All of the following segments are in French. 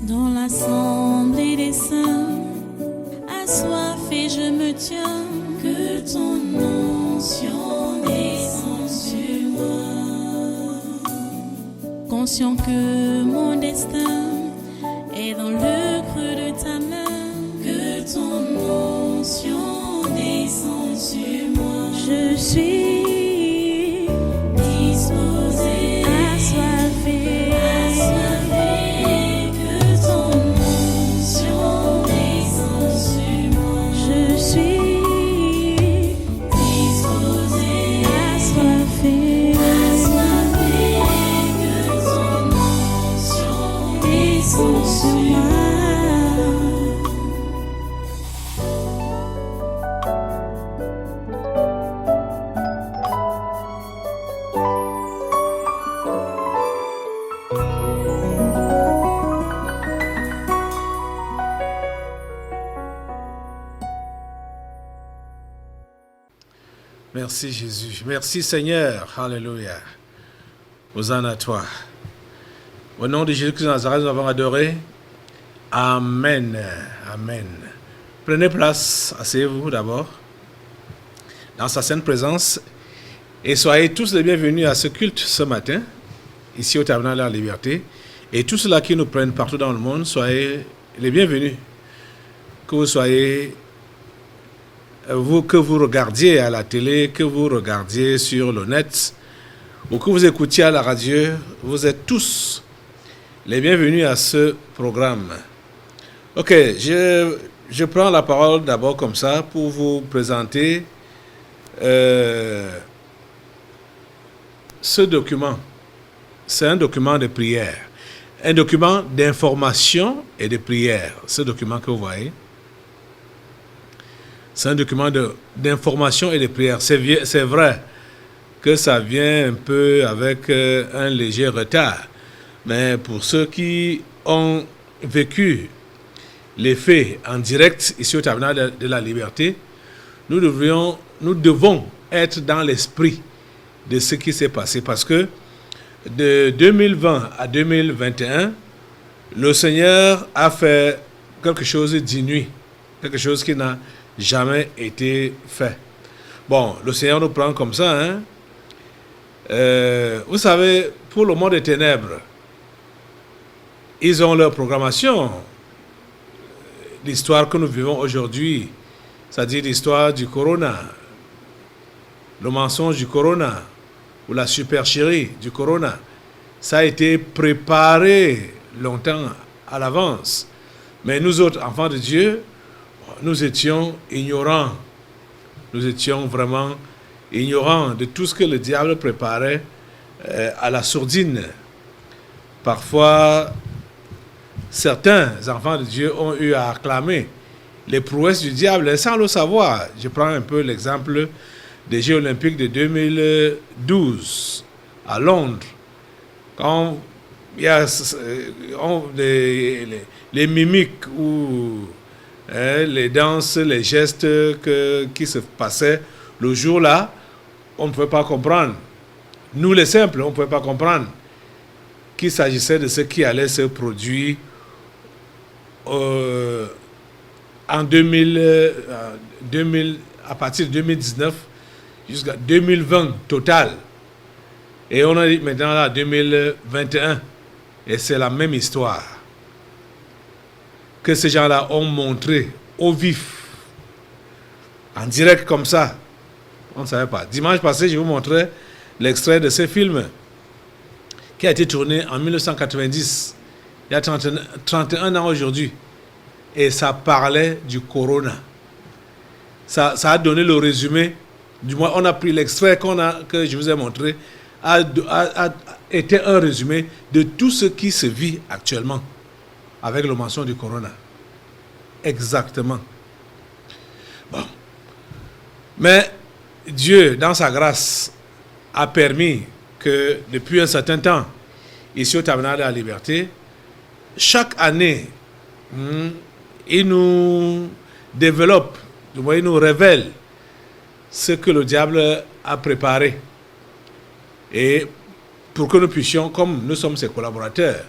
Dans l'assemblée des saints, assoiffé je me tiens, que ton onction descende sur moi. Conscient que mon destin est dans le creux de ta main, que ton onction descende sur moi. Je suis disposé, assoiffé, que ton onction descende sur moi. Je suis disposé, assoiffé, que ton onction descende sur moi. Merci Jésus. Merci Seigneur. Alléluia. Hosanna à toi. Au nom de Jésus-Christ de Nazareth, nous avons adoré. Amen. Amen. Prenez place, asseyez-vous d'abord dans sa sainte présence et soyez tous les bienvenus à ce culte ce matin, ici au Tabernacle de la Liberté. Et tous ceux-là qui nous prennent partout dans le monde, soyez les bienvenus. Que vous soyez que vous regardiez à la télé, que vous regardiez sur le net, ou que vous écoutiez à la radio, vous êtes tous les bienvenus à ce programme. Ok, je prends la parole d'abord comme ça pour vous présenter ce document. C'est un document de prière, un document d'information et de prière, ce document que vous voyez. C'est un document d'information et de prière. C'est vrai que ça vient un peu avec un léger retard. Mais pour ceux qui ont vécu les faits en direct ici au Tabernacle de la Liberté, nous devons être dans l'esprit de ce qui s'est passé. Parce que de 2020 à 2021, le Seigneur a fait quelque chose d'inouï, quelque chose qui n'a jamais été fait. Bon, le Seigneur nous prend comme ça, hein. Vous savez, pour le monde des ténèbres, ils ont leur programmation. L'histoire que nous vivons aujourd'hui, c'est-à-dire l'histoire du corona, le mensonge du corona, ou la supercherie du corona, ça a été préparé longtemps à l'avance. Mais nous autres, enfants de Dieu, nous étions ignorants. Nous étions vraiment ignorants de tout ce que le diable préparait à la sourdine. Parfois, certains enfants de Dieu ont eu à acclamer les prouesses du diable sans le savoir. Je prends un peu l'exemple des Jeux olympiques de 2012 à Londres. Quand il y a les mimiques ou les danses, les gestes qui se passaient le jour-là, on ne pouvait pas comprendre. Nous, les simples, on ne pouvait pas comprendre qu'il s'agissait de ce qui allait se produire en 2000, à partir de 2019 jusqu'à 2020 total. Et on est maintenant là, 2021. Et c'est la même histoire que ces gens-là ont montré au vif, en direct comme ça. On ne savait pas. Dimanche passé, je vous montrais l'extrait de ce film qui a été tourné en 1990, il y a 31 ans aujourd'hui. Et ça parlait du corona. Ça a donné le résumé. Du moins, on a pris l'extrait que je vous ai montré, a été un résumé de tout ce qui se vit actuellement avec le mensonge du corona. Exactement. Bon. Mais Dieu, dans sa grâce, a permis que depuis un certain temps, ici au Tabernacle de la Liberté, chaque année, il nous développe, il nous révèle ce que le diable a préparé. Et pour que nous puissions, comme nous sommes ses collaborateurs,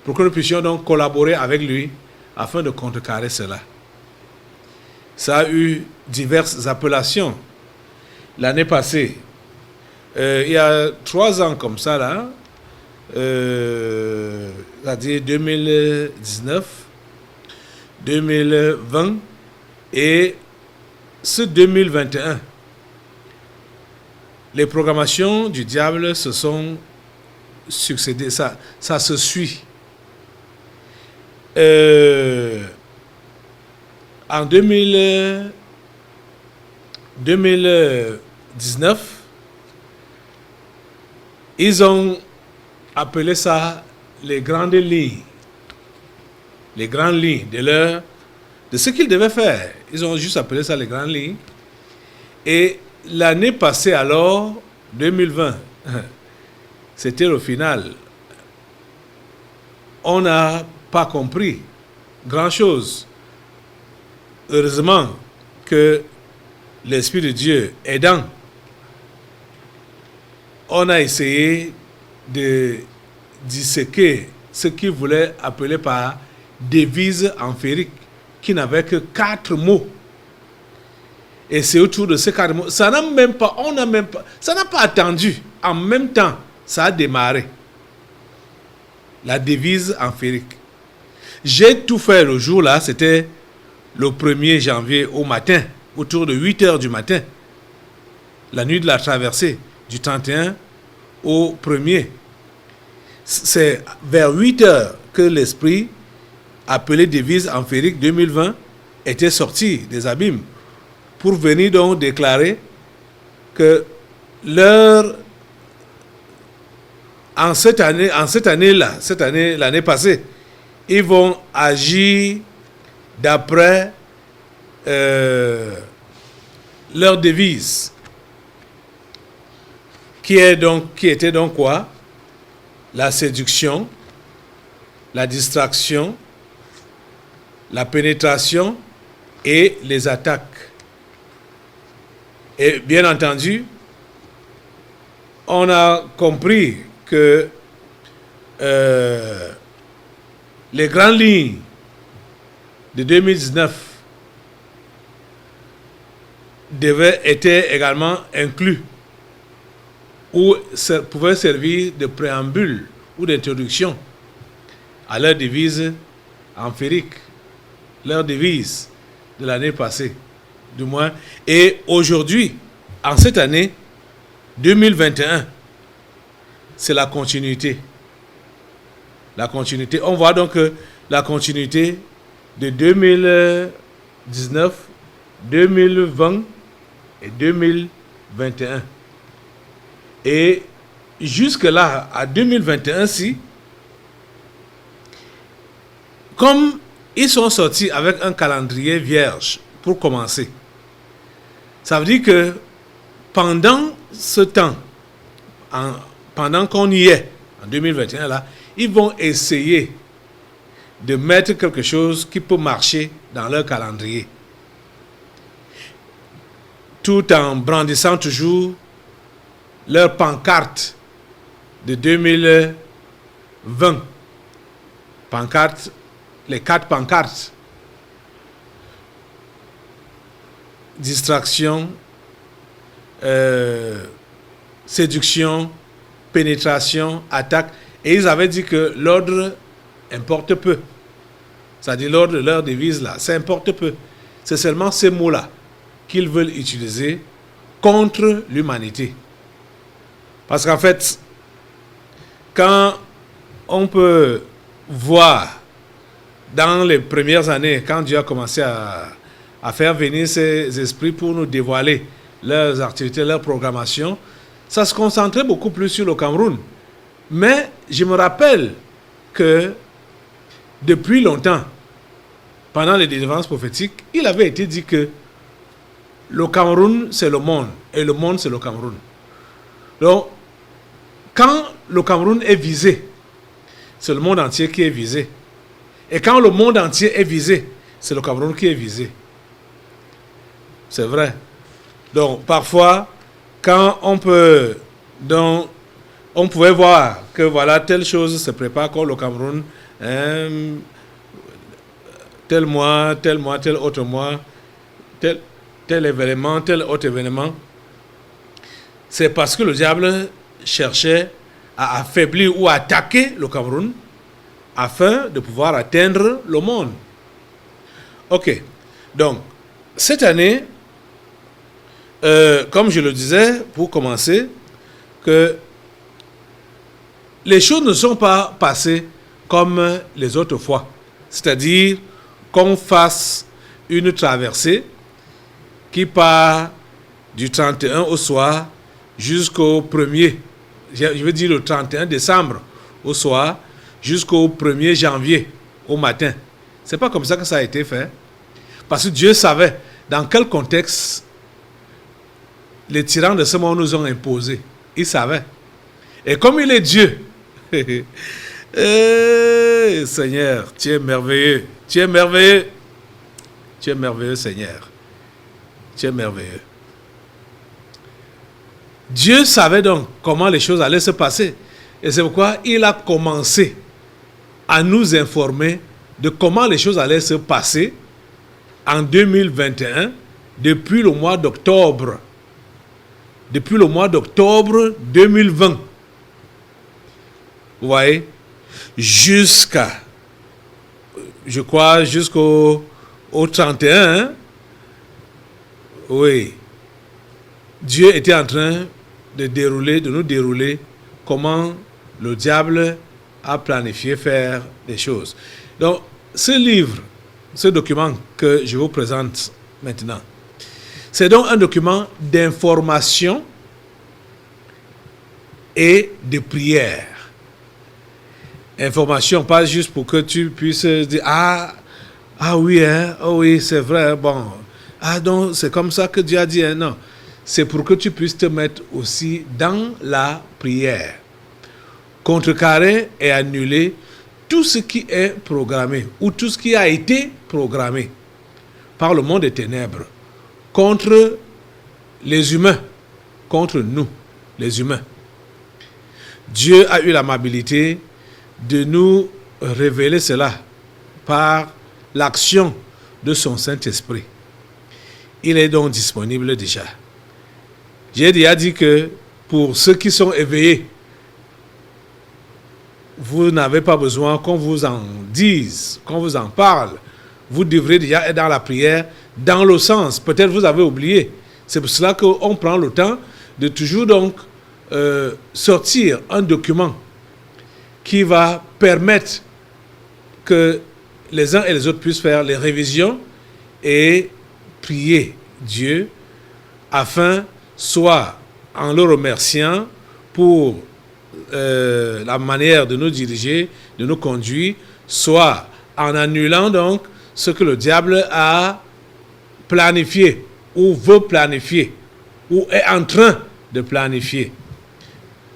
pour que nous puissions donc collaborer avec lui afin de contrecarrer cela. Ça a eu diverses appellations. L'année passée, il y a 3 ans comme ça, là, c'est-à-dire 2019, 2020 et ce 2021, les programmations du diable se sont succédées, ça se suit. En 2019, ils ont appelé ça les grandes lignes. Les grandes lignes de ce qu'ils devaient faire. Ils ont juste appelé ça les grandes lignes. Et l'année passée alors, 2020, c'était le final. On n'a pas compris grand-chose. Heureusement que l'Esprit de Dieu aidant, on a essayé de disséquer ce qu'ils voulaient appeler par devise empirique, qui n'avait que 4 mots. Et c'est autour de ces 4 mots. Ça n'a pas attendu. En même temps, ça a démarré. La devise empirique. J'ai tout fait le jour-là, c'était le 1er janvier au matin, autour de 8 heures du matin. La nuit de la traversée, du 31 au 1er. C'est vers 8 heures que l'esprit appelé devise empirique 2020 était sorti des abîmes pour venir donc déclarer que l'année passée, ils vont agir d'après leur devise, qui était donc quoi? La séduction, la distraction, la pénétration et les attaques. Et bien entendu, on a compris que les grandes lignes de 2019 étaient également inclus ou pouvaient servir de préambule ou d'introduction à leur devise empirique, leur devise de l'année passée, du moins. Et aujourd'hui, en cette année 2021, c'est la continuité. La continuité. On voit donc la continuité de 2019, 2020 et 2021. Et jusque-là, à 2021, comme ils sont sortis avec un calendrier vierge pour commencer, ça veut dire que pendant ce temps, pendant qu'on y est, en 2021, là, ils vont essayer de mettre quelque chose qui peut marcher dans leur calendrier, tout en brandissant toujours leur pancarte de 2020. Pancarte, les 4 pancartes. Distraction, séduction, pénétration, attaque. Et ils avaient dit que l'ordre importe peu. C'est-à-dire l'ordre de leur devise là, ça importe peu. C'est seulement ces mots-là qu'ils veulent utiliser contre l'humanité. Parce qu'en fait, quand on peut voir dans les premières années, quand Dieu a commencé à faire venir ces esprits pour nous dévoiler leurs activités, leur programmation, ça se concentrait beaucoup plus sur le Cameroun. Mais je me rappelle que depuis longtemps, pendant les délivrances prophétiques, il avait été dit que le Cameroun, c'est le monde, et le monde, c'est le Cameroun. Donc, quand le Cameroun est visé, c'est le monde entier qui est visé. Et quand le monde entier est visé, c'est le Cameroun qui est visé. C'est vrai. Donc, parfois, quand on peut donc on pouvait voir que voilà, telle chose se prépare comme le Cameroun, tel mois, tel autre mois, tel événement, tel autre événement. C'est parce que le diable cherchait à affaiblir ou à attaquer le Cameroun afin de pouvoir atteindre le monde. Ok, donc cette année, comme je le disais pour commencer, que les choses ne sont pas passées comme les autres fois. C'est-à-dire qu'on fasse une traversée qui part du 31 au soir jusqu'au 1er, je veux dire le 31 décembre au soir, jusqu'au 1er janvier au matin. C'est pas comme ça que ça a été fait. Parce que Dieu savait dans quel contexte les tyrans de ce monde nous ont imposé. Il savait. Et comme il est Dieu, Seigneur, tu es merveilleux. Tu es merveilleux. Tu es merveilleux, Seigneur. Tu es merveilleux. Dieu savait donc comment les choses allaient se passer. Et c'est pourquoi il a commencé à nous informer de comment les choses allaient se passer en 2021, depuis le mois d'octobre. Depuis le mois d'octobre 2020. Vous voyez? Jusqu'à, je crois, jusqu'au 31. Hein? Oui. Dieu était en train de nous dérouler comment le diable a planifié faire des choses. Donc, ce livre, ce document que je vous présente maintenant, c'est donc un document d'information et de prière. Information, pas juste pour que tu puisses dire oui, hein, oh oui, c'est vrai, bon. Donc c'est comme ça que Dieu a dit, hein, non. C'est pour que tu puisses te mettre aussi dans la prière. Contrecarrer et annuler tout ce qui est programmé ou tout ce qui a été programmé par le monde des ténèbres contre les humains, contre nous, les humains. Dieu a eu l'amabilité de nous révéler cela par l'action de son Saint-Esprit. Il est donc disponible déjà. J'ai déjà dit que pour ceux qui sont éveillés, vous n'avez pas besoin qu'on vous en dise, qu'on vous en parle. Vous devrez déjà être dans la prière, dans le sens. Peut-être vous avez oublié. C'est pour cela qu'on prend le temps de toujours donc sortir un document qui va permettre que les uns et les autres puissent faire les révisions et prier Dieu afin, soit en le remerciant pour la manière de nous diriger, de nous conduire, soit en annulant donc ce que le diable a planifié ou veut planifier ou est en train de planifier.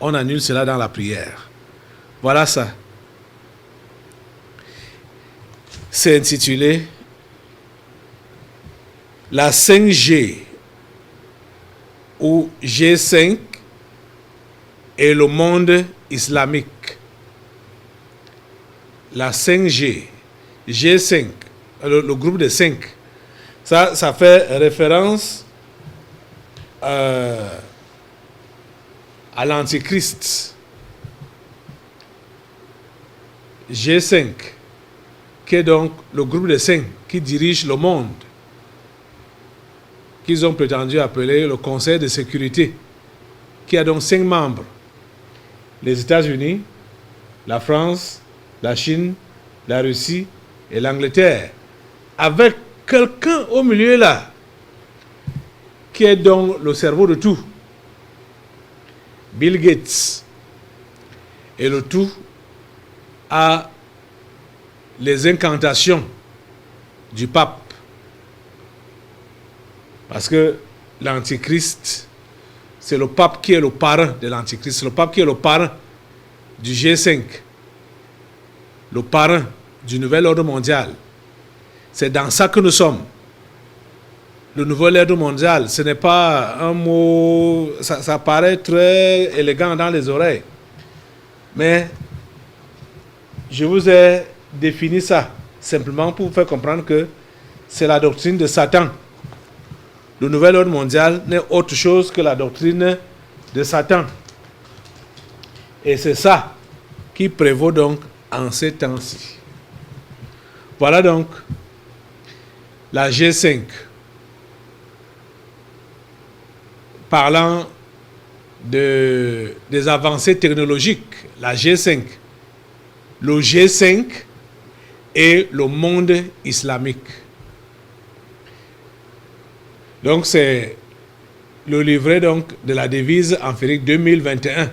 On annule cela dans la prière. Voilà ça. C'est intitulé la 5G ou G5 et le monde islamique. La 5G, G5, le groupe de 5. Ça fait référence à l'Antichrist. G5, qui est donc le groupe de 5 qui dirige le monde, qu'ils ont prétendu appeler le Conseil de sécurité, qui a donc 5 membres. Les États-Unis, la France, la Chine, la Russie et l'Angleterre, avec quelqu'un au milieu là, qui est donc le cerveau de tout, Bill Gates. Et le tout à les incantations du pape. Parce que l'Antichrist, c'est le pape qui est le parrain de l'Antichrist. C'est le pape qui est le parrain du G5. Le parrain du nouvel ordre mondial. C'est dans ça que nous sommes. Le nouvel ordre mondial, ce n'est pas un mot, ça paraît très élégant dans les oreilles. Mais je vous ai défini ça simplement pour vous faire comprendre que c'est la doctrine de Satan. Le nouvel ordre mondial n'est autre chose que la doctrine de Satan. Et c'est ça qui prévaut donc en ces temps-ci. Voilà donc la G5. Parlant des avancées technologiques, la G5, le G5 et le monde islamique. Donc c'est le livret donc de la devise Amphirique 2021,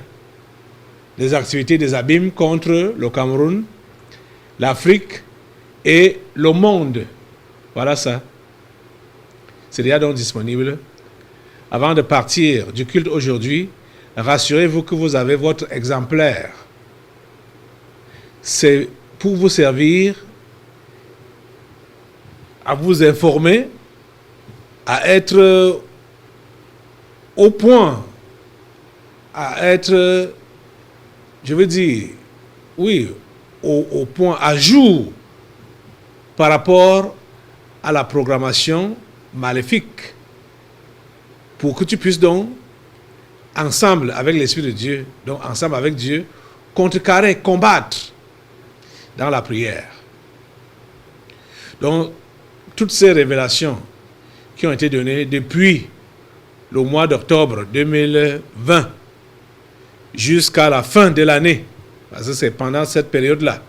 des activités des abîmes contre le Cameroun, l'Afrique et le monde. Voilà ça. C'est déjà donc disponible. Avant de partir du culte aujourd'hui, rassurez-vous que vous avez votre exemplaire. C'est pour vous servir à vous informer, à être au point, à être, je veux dire, oui, au point, à jour par rapport à la programmation maléfique, pour que tu puisses donc, ensemble avec l'Esprit de Dieu, donc ensemble avec Dieu, contrecarrer, combattre dans la prière. Donc, toutes ces révélations qui ont été données depuis le mois d'octobre 2020 jusqu'à la fin de l'année, parce que c'est pendant cette période-là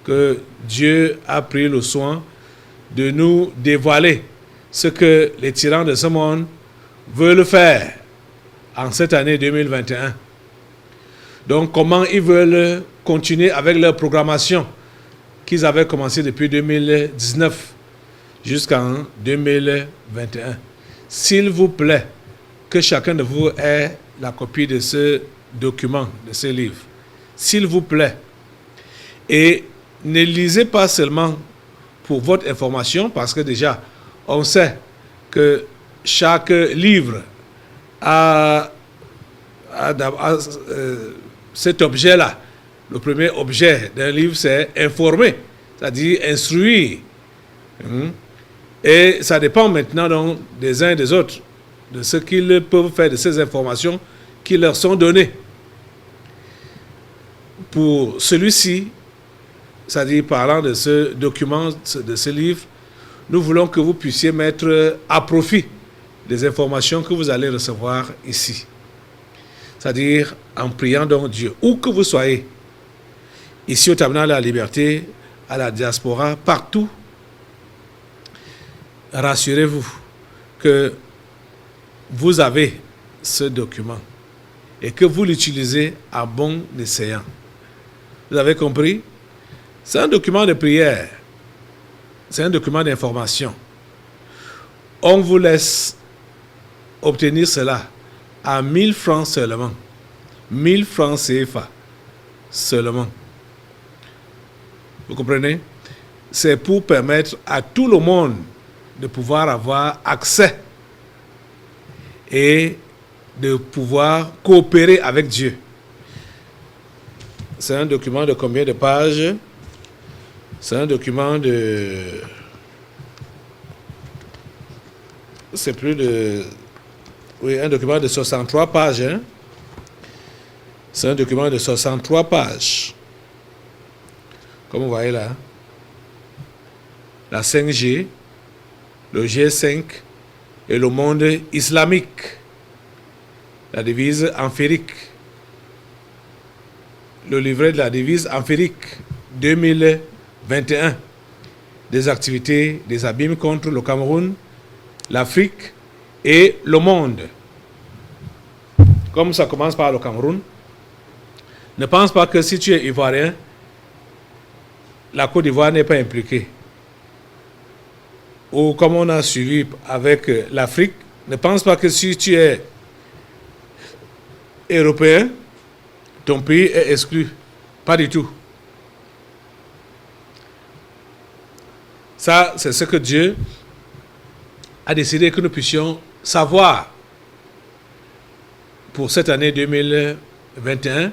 que Dieu a pris le soin de nous dévoiler ce que les tyrans de ce monde veulent faire en cette année 2021. Donc, comment ils veulent continuer avec leur programmation qu'ils avaient commencé depuis 2019 jusqu'en 2021. S'il vous plaît, que chacun de vous ait la copie de ce document, de ce livre. S'il vous plaît. Et ne lisez pas seulement pour votre information, parce que déjà, on sait que chaque livre a cet objet-là. Le premier objet d'un livre, c'est informer, c'est-à-dire instruire. Et ça dépend maintenant donc des uns et des autres, de ce qu'ils peuvent faire de ces informations qui leur sont données. Pour celui-ci, c'est-à-dire parlant de ce document, de ce livre, nous voulons que vous puissiez mettre à profit les informations que vous allez recevoir ici. C'est-à-dire en priant donc Dieu, où que vous soyez, ici au Tabernacle de la Liberté, à la diaspora, partout, rassurez-vous que vous avez ce document et que vous l'utilisez à bon escient. Vous avez compris? C'est un document de prière. C'est un document d'information. On vous laisse obtenir cela à 1000 francs seulement. 1000 francs CFA seulement. Vous comprenez? C'est pour permettre à tout le monde de pouvoir avoir accès et de pouvoir coopérer avec Dieu. C'est un document de combien de pages? C'est un document de... C'est plus de... Oui, un document de 63 pages. Hein? C'est un document de 63 pages. Comme vous voyez là. La 5G, le G5 et le monde islamique. La devise amphirique. Le livret de la devise amphirique 2021. Des activités, des abîmes contre le Cameroun, l'Afrique et le monde. Comme ça commence par le Cameroun, ne pense pas que si tu es ivoirien, la Côte d'Ivoire n'est pas impliquée. Ou comme on a suivi avec l'Afrique, ne pense pas que si tu es européen, ton pays est exclu. Pas du tout. Ça, c'est ce que Dieu a décidé que nous puissions savoir pour cette année 2021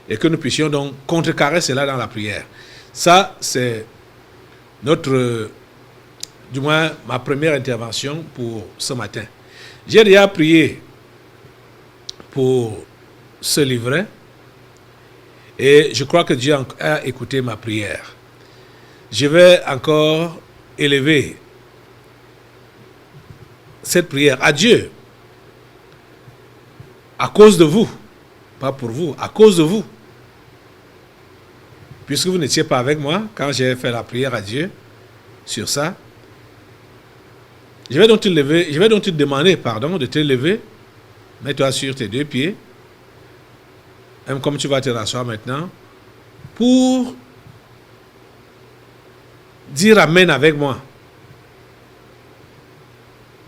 et que nous puissions donc contrecarrer cela dans la prière. Ça, c'est du moins ma première intervention pour ce matin. J'ai déjà prié pour ce livret et je crois que Dieu a écouté ma prière. Je vais encore élever cette prière à Dieu à cause de vous, pas pour vous, à cause de vous. Puisque vous n'étiez pas avec moi quand j'ai fait la prière à Dieu sur ça, je vais donc te demander de te lever. Mets-toi sur tes deux pieds, même comme tu vas te rasseoir maintenant, pour dire Amen avec moi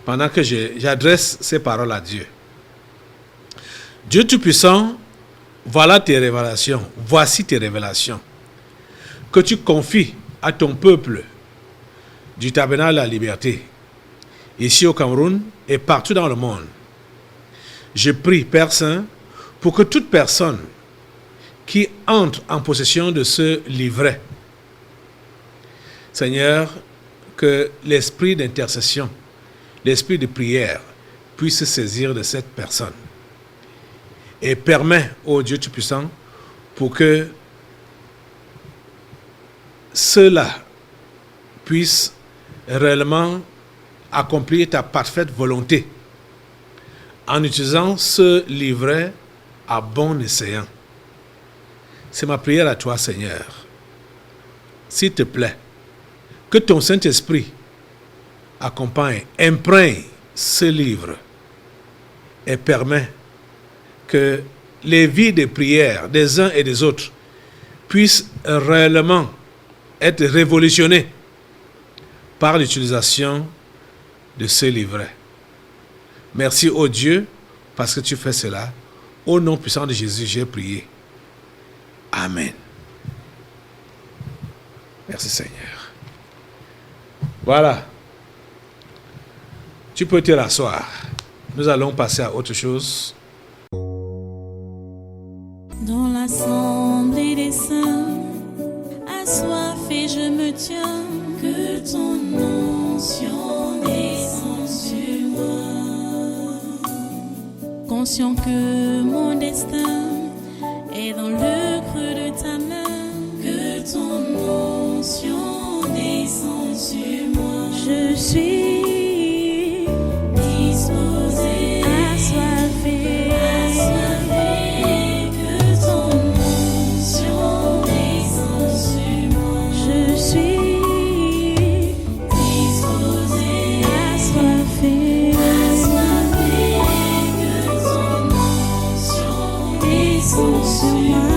pendant que j'adresse ces paroles à Dieu. Dieu Tout-Puissant, voilà tes révélations, voici tes révélations que tu confies à ton peuple du Tabernacle de la Liberté, ici au Cameroun et partout dans le monde. Je prie, Père Saint, pour que toute personne qui entre en possession de ce livret, Seigneur, que l'esprit d'intercession, l'esprit de prière puisse se saisir de cette personne. Et permet au Dieu Tout-Puissant pour que ceux-là puissent réellement accomplir ta parfaite volonté en utilisant ce livret à bon escient. C'est ma prière à toi, Seigneur. S'il te plaît, que ton Saint-Esprit accompagne, imprègne ce livre et permet que les vies de prière des uns et des autres puissent réellement être révolutionnées par l'utilisation de ce livret. Merci, ô Dieu, parce que tu fais cela. Au nom puissant de Jésus, j'ai prié. Amen. Merci, Seigneur. Voilà. Tu peux te rasseoir. Nous allons passer à autre chose. Dans l'assemblée des saints, assoiffé je me tiens, que ton onction descende sur moi. Conscient que mon destin est dans le creux de ta main, que ton onction descende sur moi. Je suis disposé, assoiffé, que ton onction descende sur moi. Je suis disposé, assoiffé, que ton onction descende sur moi.